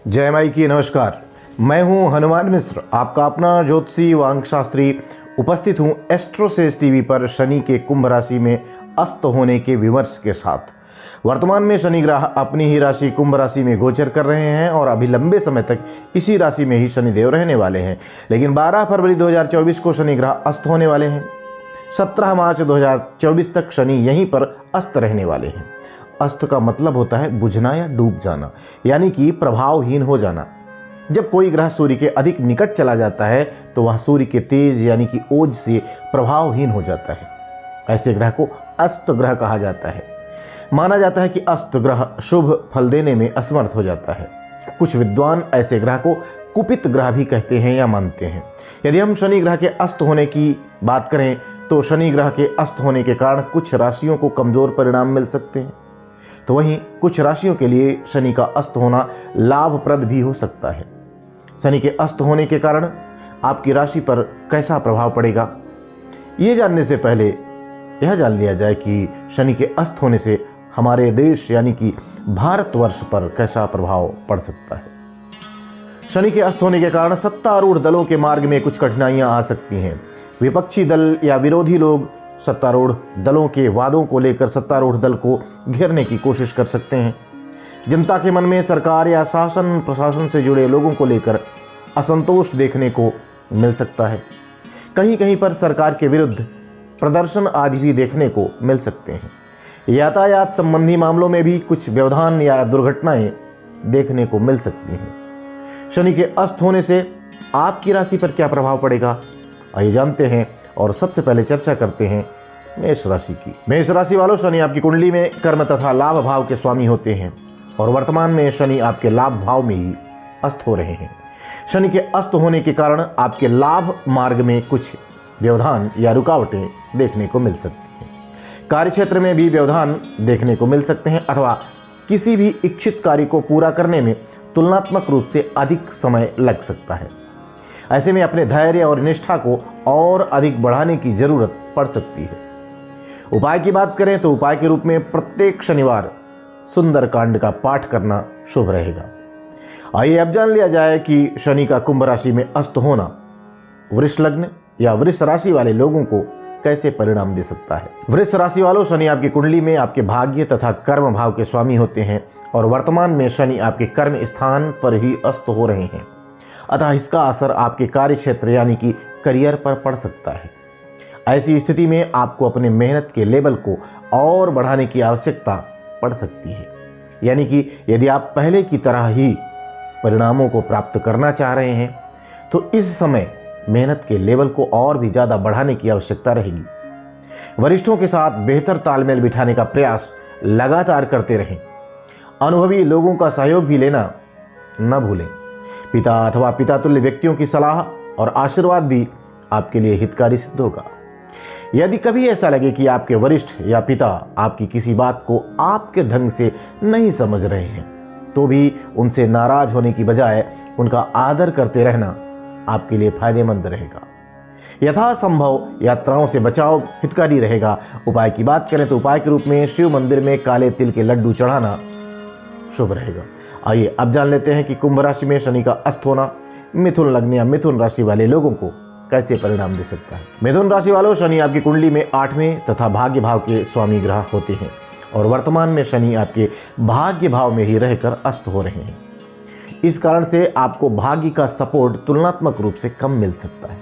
जय माई की नमस्कार। मैं हूं हनुमान मिश्र, आपका अपना ज्योतिषी व अंकशास्त्री। उपस्थित हूं एस्ट्रोसेज टीवी पर शनि के कुंभ राशि में अस्त होने के विमर्श के साथ। वर्तमान में शनि ग्रह अपनी ही राशि कुंभ राशि में गोचर कर रहे हैं और अभी लंबे समय तक इसी राशि में ही शनिदेव रहने वाले हैं। लेकिन 12 फरवरी 2024 को शनि ग्रह अस्त होने वाले हैं। 17 मार्च 2024 तक शनि यहीं पर अस्त रहने वाले हैं। अस्त का मतलब होता है बुझना या डूब जाना, यानी कि प्रभावहीन हो जाना। जब कोई ग्रह सूर्य के अधिक निकट चला जाता है तो वह सूर्य के तेज यानी कि ओज से प्रभावहीन हो जाता है। ऐसे ग्रह को अस्त ग्रह कहा जाता है। माना जाता है कि अस्त ग्रह शुभ फल देने में असमर्थ हो जाता है। कुछ विद्वान ऐसे ग्रह को कुपित ग्रह भी कहते हैं या मानते हैं। यदि हम शनि ग्रह के अस्त होने की बात करें तो शनि ग्रह के अस्त होने के कारण कुछ राशियों को कमजोर परिणाम मिल सकते हैं, तो वहीं कुछ राशियों के लिए शनि का अस्त होना लाभप्रद भी हो सकता है। शनि के अस्त होने के कारण आपकी राशि पर कैसा प्रभाव पड़ेगा, ये जानने से पहले यह जान लिया जाए कि शनि के अस्त होने से हमारे देश यानी कि भारतवर्ष पर कैसा प्रभाव पड़ सकता है। शनि के अस्त होने के कारण सत्तारूढ़ दलों के मार्ग में कुछ कठिनाइयां आ सकती हैं। विपक्षी दल या विरोधी लोग सत्तारूढ़ दलों के वादों को लेकर सत्तारूढ़ दल को घेरने की कोशिश कर सकते हैं। जनता के मन में सरकार या शासन प्रशासन से जुड़े लोगों को लेकर असंतोष देखने को मिल सकता है। कहीं कहीं पर सरकार के विरुद्ध प्रदर्शन आदि भी देखने को मिल सकते हैं। यातायात संबंधी मामलों में भी कुछ व्यवधान या दुर्घटनाएं देखने को मिल सकती हैं। शनि के अस्त होने से आपकी राशि पर क्या प्रभाव पड़ेगा, आइए जानते हैं। और सबसे पहले चर्चा करते हैं मेष राशि की। मेष राशि वालों, शनि आपकी कुंडली में कर्म तथा लाभ भाव के स्वामी होते हैं और वर्तमान में शनि आपके लाभ भाव में ही अस्त हो रहे हैं। शनि के अस्त होने के कारण आपके लाभ मार्ग में कुछ व्यवधान या रुकावटें देखने को मिल सकती हैं। कार्यक्षेत्र में भी व्यवधान देखने को मिल सकते हैं अथवा किसी भी इच्छित कार्य को पूरा करने में तुलनात्मक रूप से अधिक समय लग सकता है। ऐसे में अपने धैर्य और निष्ठा को और अधिक बढ़ाने की जरूरत पड़ सकती है। उपाय की बात करें तो उपाय के रूप में प्रत्येक शनिवार सुंदर कांड का पाठ करना शुभ रहेगा। आइए अब जान लिया जाए कि शनि का कुंभ राशि में अस्त होना वृष लग्न या वृष राशि वाले लोगों को कैसे परिणाम दे सकता है। वृष राशि वालों, शनि आपकी कुंडली में आपके भाग्य तथा कर्म भाव के स्वामी होते हैं और वर्तमान में शनि आपके कर्म स्थान पर ही अस्त हो रहे हैं। अतः इसका असर आपके कार्य क्षेत्र यानी कि करियर पर पड़ सकता है। ऐसी स्थिति में आपको अपने मेहनत के लेवल को और बढ़ाने की आवश्यकता पड़ सकती है। यानी कि यदि आप पहले की तरह ही परिणामों को प्राप्त करना चाह रहे हैं तो इस समय मेहनत के लेवल को और भी ज़्यादा बढ़ाने की आवश्यकता रहेगी। वरिष्ठों के साथ बेहतर तालमेल बिठाने का प्रयास लगातार करते रहें। अनुभवी लोगों का सहयोग भी लेना न भूलें। पिता अथवा पिता तुल्य व्यक्तियों की सलाह और आशीर्वाद भी आपके लिए हितकारी सिद्ध होगा। यदि कभी ऐसा लगे कि आपके वरिष्ठ या पिता आपकी किसी बात को आपके ढंग से नहीं समझ रहे हैं तो भी उनसे नाराज होने की बजाय उनका आदर करते रहना आपके लिए फायदेमंद रहेगा। यथासंभव यात्राओं से बचाव हितकारी रहेगा। उपाय की बात करें तो उपाय के रूप में शिव मंदिर में काले तिल के लड्डू चढ़ाना शुभ रहेगा। आइए अब जान लेते हैं कि कुंभ राशि में शनि का अस्त होना मिथुन लग्न या मिथुन राशि वाले लोगों को कैसे परिणाम दे सकता है। मिथुन राशि वालों, शनि आपकी कुंडली में 8वें तथा भाग्य भाव के स्वामी ग्रह होते हैं और वर्तमान में शनि आपके भाग्य भाव में ही रहकर अस्त हो रहे हैं। इस कारण से आपको भाग्य का सपोर्ट तुलनात्मक रूप से कम मिल सकता है।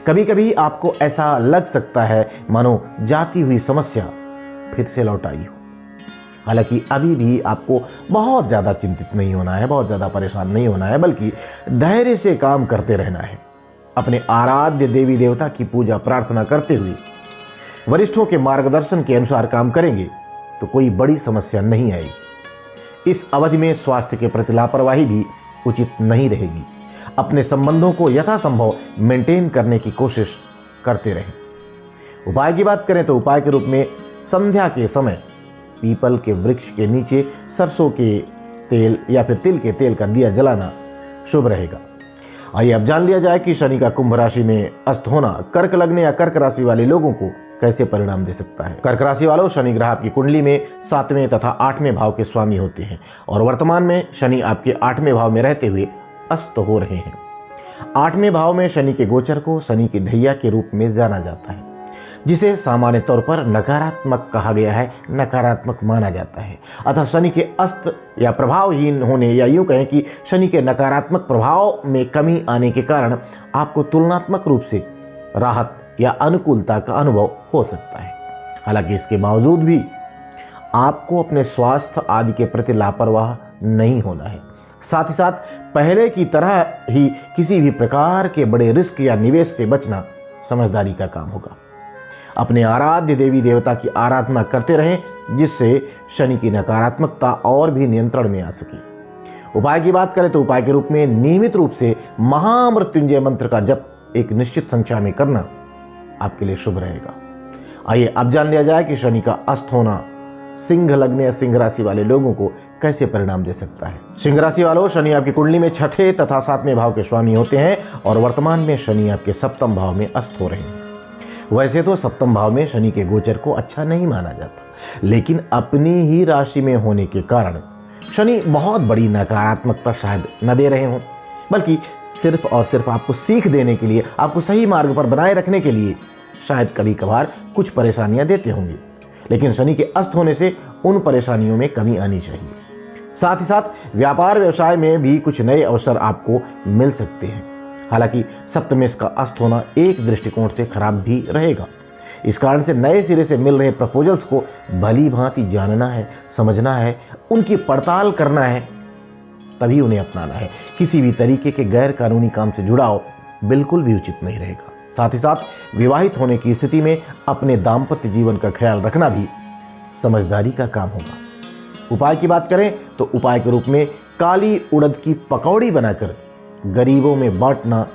कभी कभी आपको ऐसा लग सकता है मानो जाती हुई समस्या फिर से लौट आई हो। हालांकि अभी भी आपको बहुत ज़्यादा चिंतित नहीं होना है, बहुत ज़्यादा परेशान नहीं होना है, बल्कि धैर्य से काम करते रहना है। अपने आराध्य देवी देवता की पूजा प्रार्थना करते हुए वरिष्ठों के मार्गदर्शन के अनुसार काम करेंगे तो कोई बड़ी समस्या नहीं आएगी। इस अवधि में स्वास्थ्य के प्रति लापरवाही भी उचित नहीं रहेगी। अपने संबंधों को यथासंभव मेंटेन करने की कोशिश करते रहें। उपाय की बात करें तो उपाय के रूप में संध्या के समय पीपल के वृक्ष के नीचे सरसों के तेल या फिर तिल के तेल का दिया जलाना शुभ रहेगा। आइए अब जान लिया जाए कि शनि का कुंभ राशि में अस्त होना कर्क लग्न या कर्क राशि वाले लोगों को कैसे परिणाम दे सकता है। कर्क राशि वालों, शनि ग्रह आपकी कुंडली में 7वें तथा 8वें भाव के स्वामी होते हैं और वर्तमान में शनि आपके 8वें भाव में रहते हुए अस्त हो रहे हैं। 8वें भाव में शनि के गोचर को शनि की ढैया के रूप में जाना जाता है, जिसे सामान्य तौर पर नकारात्मक कहा गया है, नकारात्मक माना जाता है। अतः शनि के अस्त या प्रभावहीन होने, या यूं कहें कि शनि के नकारात्मक प्रभाव में कमी आने के कारण आपको तुलनात्मक रूप से राहत या अनुकूलता का अनुभव हो सकता है। हालांकि इसके बावजूद भी आपको अपने स्वास्थ्य आदि के प्रति लापरवाह नहीं होना है। साथ ही साथ पहले की तरह ही किसी भी प्रकार के बड़े रिस्क या निवेश से बचना समझदारी का काम होगा। अपने आराध्य देवी देवता की आराधना करते रहें, जिससे शनि की नकारात्मकता और भी नियंत्रण में आ सके। उपाय की बात करें तो उपाय के रूप में नियमित रूप से महामृत्युंजय मंत्र का जप एक निश्चित संख्या में करना आपके लिए शुभ रहेगा। आइए अब जान लिया जाए कि शनि का अस्त होना सिंह लग्न या सिंह राशि वाले लोगों को कैसे परिणाम दे सकता है। सिंह राशि वालों, शनि आपकी कुंडली में 6ठे तथा 7वें भाव के स्वामी होते हैं और वर्तमान में शनि आपके 7वें भाव में अस्त हो रहे हैं। वैसे तो 7वें भाव में शनि के गोचर को अच्छा नहीं माना जाता, लेकिन अपनी ही राशि में होने के कारण शनि बहुत बड़ी नकारात्मकता शायद न दे रहे हों, बल्कि सिर्फ और सिर्फ आपको सीख देने के लिए, आपको सही मार्ग पर बनाए रखने के लिए शायद कभी कभार कुछ परेशानियां देते होंगे। लेकिन शनि के अस्त होने से उन परेशानियों में कमी आनी चाहिए। साथ ही साथ व्यापार व्यवसाय में भी कुछ नए अवसर आपको मिल सकते हैं। हालांकि सप्तमेश का अस्त होना एक दृष्टिकोण से खराब भी रहेगा। इस कारण से नए सिरे से मिल रहे प्रपोजल्स को भली भांति जानना है, समझना है, उनकी पड़ताल करना है, तभी उन्हें अपनाना है। किसी भी तरीके के गैर कानूनी काम से जुड़ाव बिल्कुल भी उचित नहीं रहेगा। साथ ही साथ विवाहित होने की स्थिति में अपने दाम्पत्य जीवन का ख्याल रखना भी समझदारी का काम होगा। उपाय की बात करें तो उपाय के रूप में काली उड़द की पकौड़ी बनाकर गरीबों में बांटना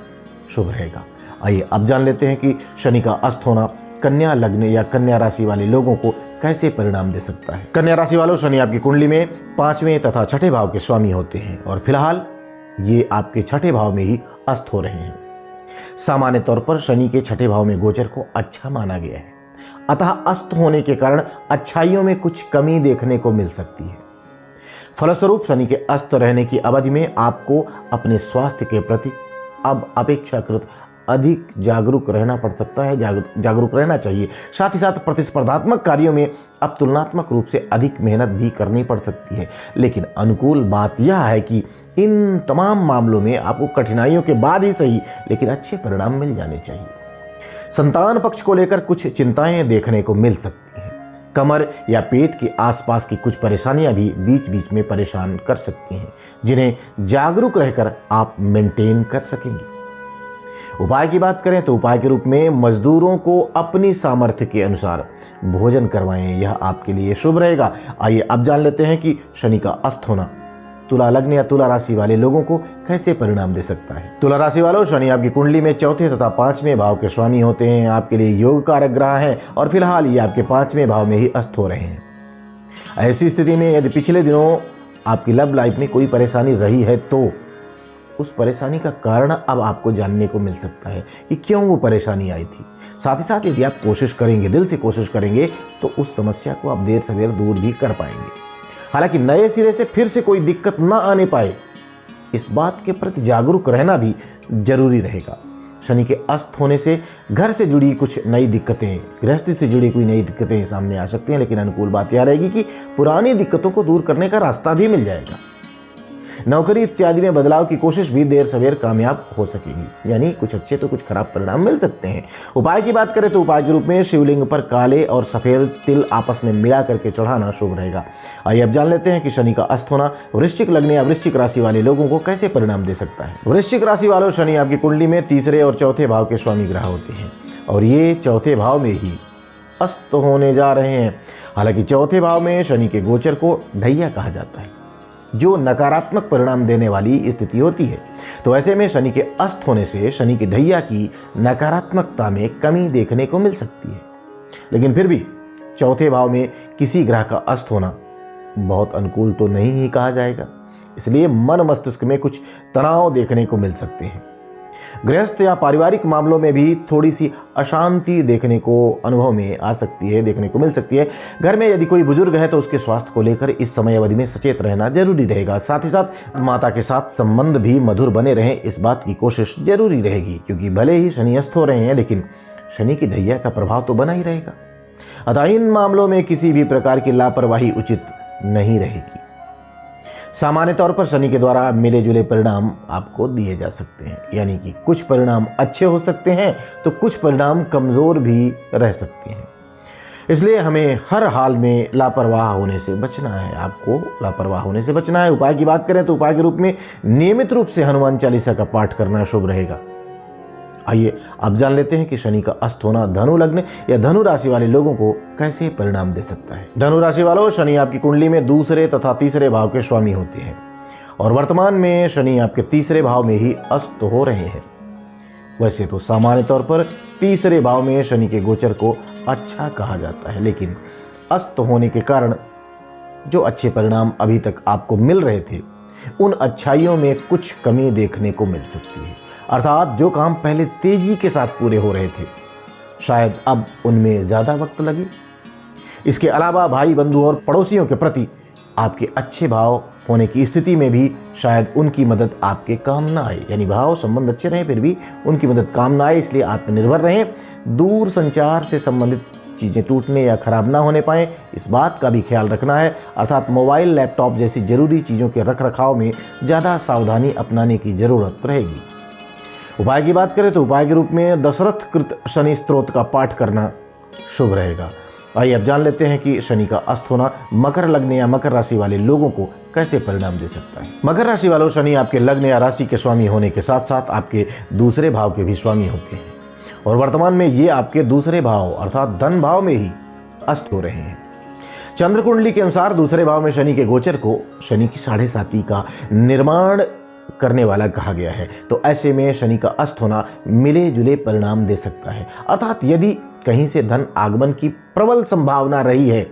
शुभ रहेगा। आइए अब जान लेते हैं कि शनि का अस्त होना कन्या लग्न या कन्या राशि वाले लोगों को कैसे परिणाम दे सकता है। कन्या राशि वालों, शनि आपकी कुंडली में 5वें तथा 6ठे भाव के स्वामी होते हैं और फिलहाल ये आपके 6ठे भाव में ही अस्त हो रहे हैं। सामान्य तौर पर शनि के 6ठे भाव में गोचर को अच्छा माना गया है, अतः अस्त होने के कारण अच्छाइयों में कुछ कमी देखने को मिल सकती है। फलस्वरूप शनि के अस्त रहने की अवधि में आपको अपने स्वास्थ्य के प्रति अब अपेक्षाकृत अधिक जागरूक रहना पड़ सकता है, जागरूक रहना चाहिए। साथ ही साथ प्रतिस्पर्धात्मक कार्यों में अब तुलनात्मक रूप से अधिक मेहनत भी करनी पड़ सकती है। लेकिन अनुकूल बात यह है कि इन तमाम मामलों में आपको कठिनाइयों के बाद ही सही, लेकिन अच्छे परिणाम मिल जाने चाहिए। संतान पक्ष को लेकर कुछ चिंताएं देखने को मिल सकती हैं। कमर या पेट के आसपास की कुछ परेशानियां भी बीच बीच में परेशान कर सकती हैं, जिन्हें जागरूक रहकर आप मेंटेन कर सकेंगे। उपाय की बात करें तो उपाय के रूप में मजदूरों को अपनी सामर्थ्य के अनुसार भोजन करवाएं, यह आपके लिए शुभ रहेगा। आइए अब जान लेते हैं कि शनि का अस्त होना तुला लग्न या तुला राशि वाले लोगों को कैसे परिणाम दे सकता है। तुला राशि वालों, शनि आपकी कुंडली में 4थे तथा 5वें भाव के स्वामी होते हैं, आपके लिए योग कारक ग्रह हैं और फिलहाल ये आपके 5वें भाव में ही अस्त हो रहे हैं। ऐसी स्थिति में यदि पिछले दिनों आपकी लव लाइफ में कोई परेशानी रही है तो उस परेशानी का कारण अब आपको जानने को मिल सकता है कि क्यों वो परेशानी आई थी। साथ ही साथ यदि आप कोशिश करेंगे, दिल से कोशिश करेंगे, तो उस समस्या को आप देर सवेर दूर भी कर पाएंगे। हालांकि नए सिरे से फिर से कोई दिक्कत ना आने पाए, इस बात के प्रति जागरूक रहना भी जरूरी रहेगा। शनि के अस्त होने से घर से जुड़ी कुछ नई दिक्कतें, गृहस्थी से जुड़ी कोई नई दिक्कतें सामने आ सकती हैं, लेकिन अनुकूल बात यह रहेगी कि पुरानी दिक्कतों को दूर करने का रास्ता भी मिल जाएगा। नौकरी इत्यादि में बदलाव की कोशिश भी देर सवेर कामयाब हो सकेगी, यानी कुछ अच्छे तो कुछ खराब परिणाम मिल सकते हैं। उपाय की बात करें तो उपाय के रूप में शिवलिंग पर काले और सफेद तिल आपस में मिला करके चढ़ाना शुभ रहेगा। आइए अब जान लेते हैं कि शनि का अस्त होना वृश्चिक लग्न या वृश्चिक राशि वाले लोगों को कैसे परिणाम दे सकता है। वृश्चिक राशि वालों, शनि आपकी कुंडली में 3रे और 4थे भाव के स्वामी ग्रह होते हैं और ये 4थे भाव में ही अस्त होने जा रहे हैं। हालांकि 4थे भाव में शनि के गोचर को ढैया कहा जाता है, जो नकारात्मक परिणाम देने वाली स्थिति होती है। तो ऐसे में शनि के अस्त होने से शनि की ढैया की नकारात्मकता में कमी देखने को मिल सकती है। लेकिन फिर भी 4थे भाव में किसी ग्रह का अस्त होना बहुत अनुकूल तो नहीं ही कहा जाएगा, इसलिए मन मस्तिष्क में कुछ तनाव देखने को मिल सकते हैं। गृहस्थ या पारिवारिक मामलों में भी थोड़ी सी अशांति देखने को अनुभव में आ सकती है, देखने को मिल सकती है। घर में यदि कोई बुजुर्ग है तो उसके स्वास्थ्य को लेकर इस समय अवधि में सचेत रहना जरूरी रहेगा। साथ ही साथ माता के साथ संबंध भी मधुर बने रहें, इस बात की कोशिश जरूरी रहेगी, क्योंकि भले ही शनि अस्त हो रहे हैं लेकिन शनि की ढैया का प्रभाव तो बना ही रहेगा। अतः इन मामलों में किसी भी प्रकार की लापरवाही उचित नहीं रहेगी। सामान्य तौर पर शनि के द्वारा मिले जुले परिणाम आपको दिए जा सकते हैं, यानी कि कुछ परिणाम अच्छे हो सकते हैं तो कुछ परिणाम कमजोर भी रह सकते हैं। इसलिए हमें हर हाल में लापरवाह होने से बचना है। आपको लापरवाह होने से बचना है। उपाय की बात करें तो उपाय के रूप में नियमित रूप से हनुमान चालीसा का पाठ करना शुभ रहेगा। आइए अब जान लेते हैं कि शनि का अस्त होना धनु लग्न या धनु राशि वाले लोगों को कैसे परिणाम दे सकता है। धनु राशि वालों, शनि आपकी कुंडली में दूसरे तथा तीसरे भाव के स्वामी होते हैं और वर्तमान में शनि आपके तीसरे भाव में ही अस्त हो रहे हैं। वैसे तो सामान्य तौर पर तीसरे भाव में शनि के गोचर को अच्छा कहा जाता है, लेकिन अस्त होने के कारण जो अच्छे परिणाम अभी तक आपको मिल रहे थे उन अच्छाइयों में कुछ कमी देखने को मिल सकती है। अर्थात जो काम पहले तेजी के साथ पूरे हो रहे थे शायद अब उनमें ज़्यादा वक्त लगे। इसके अलावा भाई बंधु और पड़ोसियों के प्रति आपके अच्छे भाव होने की स्थिति में भी शायद उनकी मदद आपके काम ना आए, यानी भाव संबंध अच्छे रहें फिर भी उनकी मदद काम ना आए। इसलिए आत्मनिर्भर रहें। दूर संचार से संबंधित चीज़ें टूटने या खराब ना होने पाएँ, इस बात का भी ख्याल रखना है। अर्थात मोबाइल, लैपटॉप जैसी जरूरी चीज़ों के रख रखाव में ज़्यादा सावधानी अपनाने की ज़रूरत रहेगी। उपाय की बात करें तो उपाय के रूप में दशरथ कृत शनि स्तोत्र का पाठ करना शुभ रहेगा। आइए अब जान लेते हैं कि शनि का अस्त होना मकर लग्न या मकर राशि वाले लोगों को कैसे परिणाम दे सकता है। मकर राशि वालों, शनि आपके लग्न या राशि के स्वामी होने के साथ साथ आपके दूसरे भाव के भी स्वामी होते हैं और वर्तमान में ये आपके दूसरे भाव अर्थात धन भाव में ही अस्त हो रहे हैं। चंद्र कुंडली के अनुसार दूसरे भाव में शनि के गोचर को शनि की 7.5 का निर्माण करने वाला कहा गया है। तो ऐसे में शनि का अस्त होना मिले जुले परिणाम दे सकता है। अर्थात यदि कहीं से धन आगमन की प्रबल संभावना रही है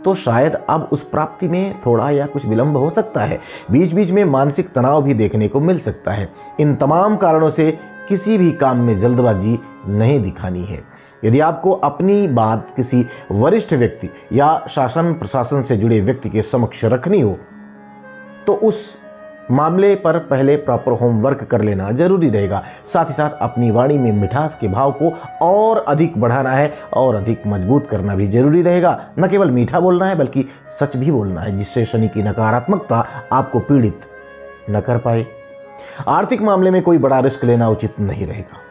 तो शायद अब उस प्राप्ति में थोड़ा या कुछ विलंब हो सकता है। बीच बीच में मानसिक तनाव भी देखने को मिल सकता है। इन तमाम कारणों से किसी भी काम में जल्दबाजी नहीं दिखानी है। यदि आपको अपनी बात किसी वरिष्ठ व्यक्ति या शासन प्रशासन से जुड़े व्यक्ति के समक्ष रखनी हो तो उस मामले पर पहले प्रॉपर होमवर्क कर लेना जरूरी रहेगा। साथ ही साथ अपनी वाणी में मिठास के भाव को और अधिक बढ़ाना है और अधिक मजबूत करना भी जरूरी रहेगा। न केवल मीठा बोलना है बल्कि सच भी बोलना है, जिससे शनि की नकारात्मकता आपको पीड़ित न कर पाए। आर्थिक मामले में कोई बड़ा रिस्क लेना उचित नहीं रहेगा।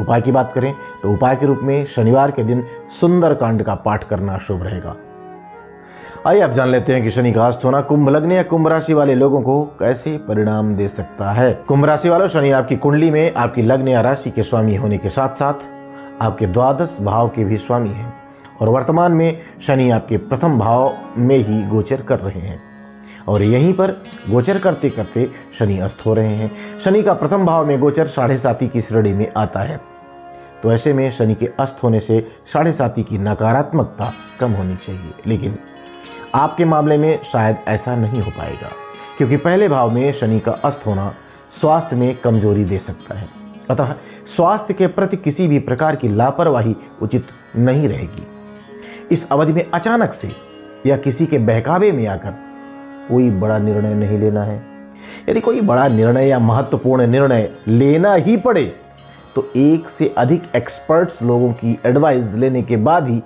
उपाय की बात करें तो उपाय के रूप में शनिवार के दिन सुंदरकांड का पाठ करना शुभ रहेगा। आइए अब जान लेते हैं कि शनि का अस्त होना कुंभ लग्न या कुंभ राशि वाले लोगों को कैसे परिणाम दे सकता है। कुंभ राशि वालों, शनि आपकी कुंडली में आपकी लग्न या राशि के स्वामी होने के साथ साथ आपके द्वादश भाव के भी स्वामी हैं और वर्तमान में शनि आपके प्रथम भाव में ही गोचर कर रहे हैं और यहीं पर गोचर करते करते शनि अस्त हो रहे हैं। शनि का प्रथम भाव में गोचर 7.5 की श्रेणी में आता है। तो ऐसे में शनि के अस्त होने से 7.5 की नकारात्मकता कम होनी चाहिए, लेकिन आपके मामले में शायद ऐसा नहीं हो पाएगा, क्योंकि पहले भाव में शनि का अस्त होना स्वास्थ्य में कमजोरी दे सकता है। अतः स्वास्थ्य के प्रति किसी भी प्रकार की लापरवाही उचित नहीं रहेगी। इस अवधि में अचानक से या किसी के बहकावे में आकर कोई बड़ा निर्णय नहीं लेना है। यदि कोई बड़ा निर्णय या महत्वपूर्ण निर्णय लेना ही पड़े तो एक से अधिक एक्सपर्ट्स लोगों की एडवाइस लेने के बाद ही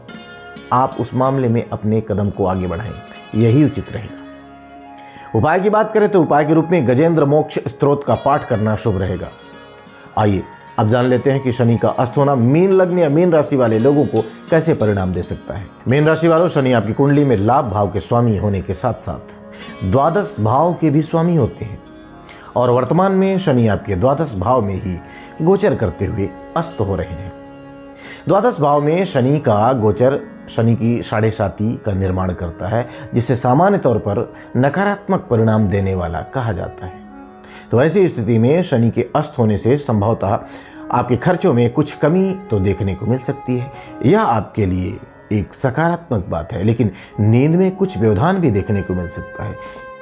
आप उस मामले में अपने कदम को आगे बढ़ाएं, यही उचित रहेगा। उपाय की बात करें तो उपाय के रूप में गजेंद्र मोक्ष स्तोत्र का पाठ करना शुभ रहेगा। आइए अब जान लेते हैं कि शनि का अस्त होना मीन लग्न या मीन राशि वाले लोगों को कैसे परिणाम दे सकता है। मीन राशि वालों, शनि आपकी कुंडली में लाभ भाव के स्वामी होने के साथ साथ द्वादश भाव के भी स्वामी होते हैं और वर्तमान में शनि आपके द्वादश भाव में ही गोचर करते हुए अस्त हो रहे हैं। द्वादश भाव में शनि का गोचर शनि की 7.5 का निर्माण करता है, जिसे सामान्य तौर पर नकारात्मक परिणाम देने वाला कहा जाता है। तो ऐसी स्थिति में शनि के अस्त होने से संभवतः आपके खर्चों में कुछ कमी तो देखने को मिल सकती है। यह आपके लिए एक सकारात्मक बात है, लेकिन नींद में कुछ व्यवधान भी देखने को मिल सकता है।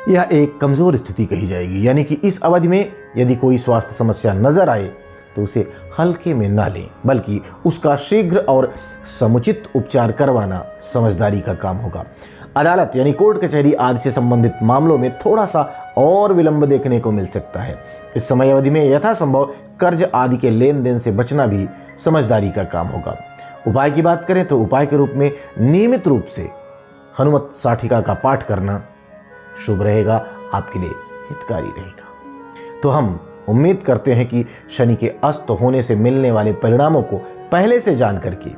यह एक कमजोर स्थिति कही जाएगी, यानी कि इस अवधि में यदि कोई स्वास्थ्य समस्या नजर आए तो उसे हल्के में ना लें, बल्कि उसका शीघ्र और समुचित उपचार करवाना समझदारी का काम होगा। अदालत यानी कोर्ट कचहरी आदि से संबंधित मामलों में थोड़ा सा और विलंब देखने को मिल सकता है। इस समय अवधि में यथासंभव कर्ज आदि के लेन देन से बचना भी समझदारी का काम होगा। उपाय की बात करें तो उपाय के रूप में नियमित रूप से हनुमत साठिका का पाठ करना शुभ रहेगा, आपके लिए हितकारी रहेगा। तो हम उम्मीद करते हैं कि शनि के अस्त होने से मिलने वाले परिणामों को पहले से जान करके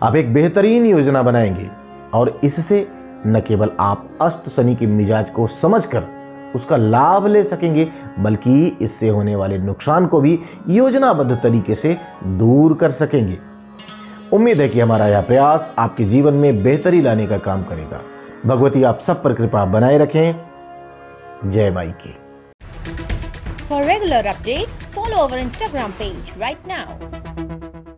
आप एक बेहतरीन योजना बनाएंगे और इससे न केवल आप अस्त शनि के मिजाज को समझकर उसका लाभ ले सकेंगे, बल्कि इससे होने वाले नुकसान को भी योजनाबद्ध तरीके से दूर कर सकेंगे। उम्मीद है कि हमारा यह प्रयास आपके जीवन में बेहतरी लाने का काम करेगा। भगवती आप सब पर कृपा बनाए रखें। जय माई की। For regular updates, follow our Instagram page right now.